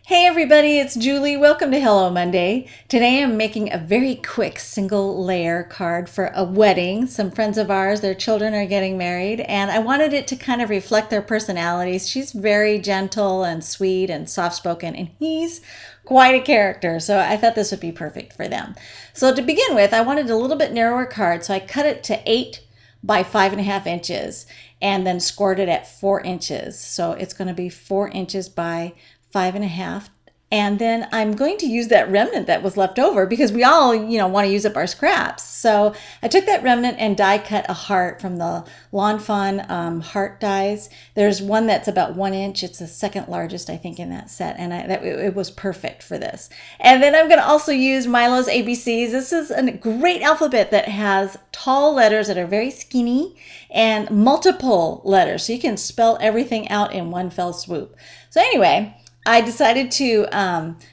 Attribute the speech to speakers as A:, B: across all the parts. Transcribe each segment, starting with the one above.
A: Hey everybody, it's Julie. Welcome to Hello Monday. Today I'm making a very quick single layer card for a wedding. Some friends of ours, their children are getting married, and I wanted it to kind of reflect their personalities. She's very gentle and sweet and soft-spoken, and he's quite a character, so I thought this would be perfect for them. So to begin with, I wanted a little bit narrower card, so I cut it to 8 by 5.5 inches and then scored it at 4 inches. So it's going to be 4 inches by 5.5. And then I'm going to use that remnant that was left over because we all, want to use up our scraps. So I took that remnant and die cut a heart from the Lawn Fawn heart dies. There's one that's about 1 inch. It's the second largest, I think, in that set. And it was perfect for this. And then I'm going to also use Milo's ABCs. This is a great alphabet that has tall letters that are very skinny and multiple letters. So you can spell everything out in one fell swoop. So anyway, I decided to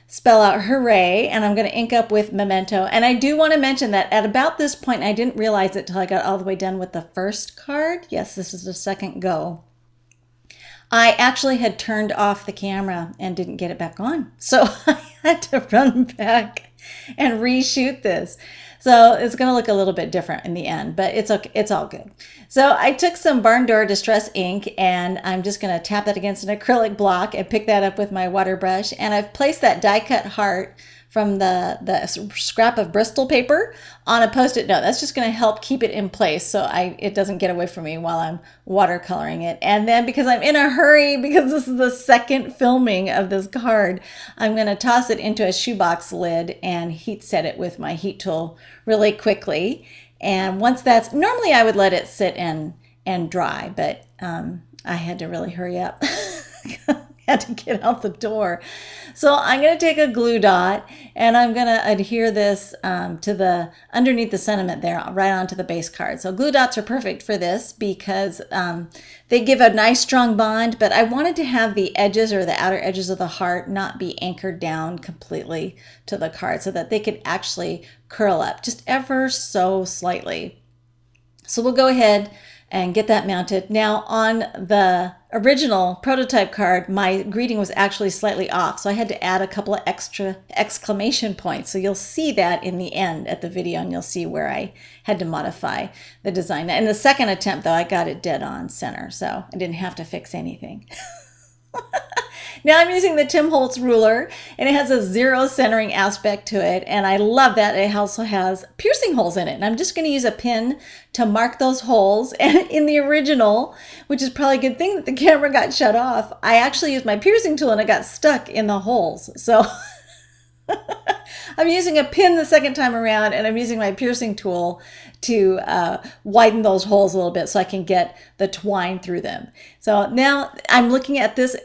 A: spell out hooray, and I'm going to ink up with memento. And I do want to mention that at about this point, I didn't realize it till I got all the way done with the first card. Yes, this is the second go. I actually had turned off the camera and didn't get it back on. So I had to run back and reshoot this. So it's going to look a little bit different in the end, but it's okay. It's all good. So I took some Barn Door Distress ink and I'm just going to tap that against an acrylic block and pick that up with my water brush. And I've placed that die cut heart from the scrap of Bristol paper on a Post-it note. That's just going to help keep it in place so it doesn't get away from me while I'm watercoloring it. And then because I'm in a hurry, because this is the second filming of this card, I'm going to toss it into a shoebox lid and heat set it with my heat tool really quickly. And once that's, normally I would let it sit and dry, but I had to really hurry up. Had to get out the door. So I'm going to take a glue dot and I'm going to adhere this to the underneath the sentiment there, right onto the base card. So glue dots are perfect for this because they give a nice strong bond, but I wanted to have the edges or the outer edges of the heart not be anchored down completely to the card so that they could actually curl up just ever so slightly. So we'll go ahead and get that mounted. Now on the original prototype card, my greeting was actually slightly off, so I had to add a couple of extra exclamation points. So you'll see that in the end at the video, and you'll see where I had to modify the design. In the second attempt, though, I got it dead on center, so I didn't have to fix anything. Now I'm using the Tim Holtz ruler, and it has a zero centering aspect to it, and I love that it also has piercing holes in it. And I'm just going to use a pin to mark those holes. And in the original, which is probably a good thing that the camera got shut off, I actually used my piercing tool and it got stuck in the holes. So I'm using a pin the second time around, and I'm using my piercing tool to widen those holes a little bit so I can get the twine through them. So now I'm looking at this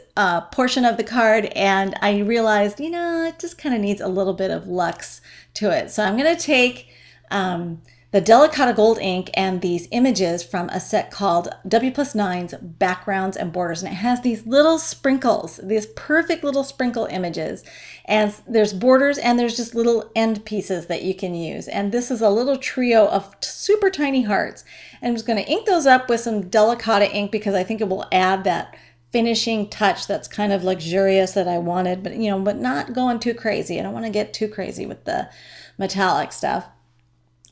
A: portion of the card and I realized, it just kind of needs a little bit of luxe to it. So I'm going to take the Delicata Gold ink and these images from a set called W+9's Backgrounds and Borders. And it has these little sprinkles, these perfect little sprinkle images. And there's borders and there's just little end pieces that you can use. And this is a little trio of super tiny hearts. And I'm just going to ink those up with some Delicata ink because I think it will add that finishing touch that's kind of luxurious that I wanted, but not going too crazy. I don't want to get too crazy with the metallic stuff.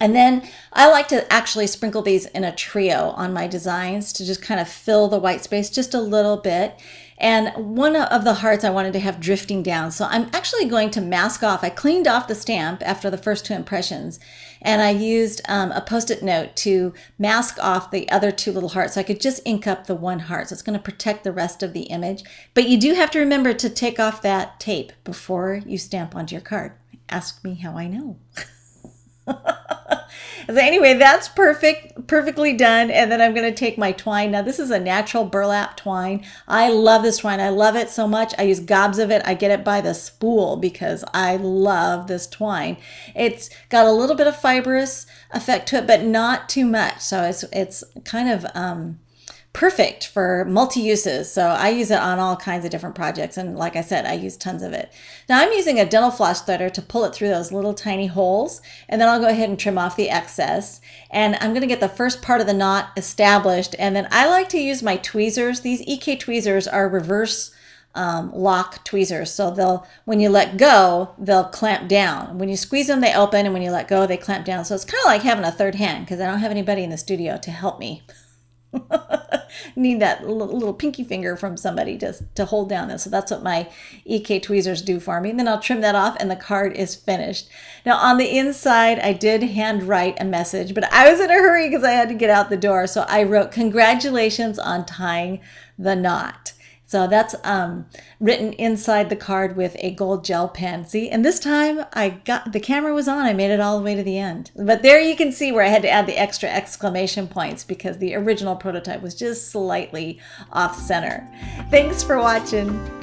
A: And then I like to actually sprinkle these in a trio on my designs to just kind of fill the white space just a little bit. And one of the hearts I wanted to have drifting down. So I'm actually going to mask off. I cleaned off the stamp after the first two impressions, and I used a Post-it note to mask off the other two little hearts so I could just ink up the one heart. So it's going to protect the rest of the image. But you do have to remember to take off that tape before you stamp onto your card. Ask me how I know. So anyway, that's perfectly done. And then I'm going to take my twine. Now this is a natural burlap twine. I love this twine. I love it so much. I use gobs of it. I get it by the spool because I love this twine. It's got a little bit of fibrous effect to it, but not too much. So it's kind of perfect for multi-uses. So I use it on all kinds of different projects. And like I said, I use tons of it. Now I'm using a dental floss threader to pull it through those little tiny holes. And then I'll go ahead and trim off the excess. And I'm going to get the first part of the knot established. And then I like to use my tweezers. These EK tweezers are reverse lock tweezers. So when you let go, they'll clamp down. When you squeeze them, they open, and when you let go, they clamp down. So it's kind of like having a third hand, because I don't have anybody in the studio to help me. Need that little pinky finger from somebody to hold down this. So that's what my EK tweezers do for me. And then I'll trim that off and the card is finished. Now on the inside, I did hand write a message, but I was in a hurry because I had to get out the door. So I wrote, "Congratulations on tying the knot." So that's written inside the card with a gold gel pen. See, and this time the camera was on. I made it all the way to the end. But there you can see where I had to add the extra exclamation points because the original prototype was just slightly off center. Thanks for watching.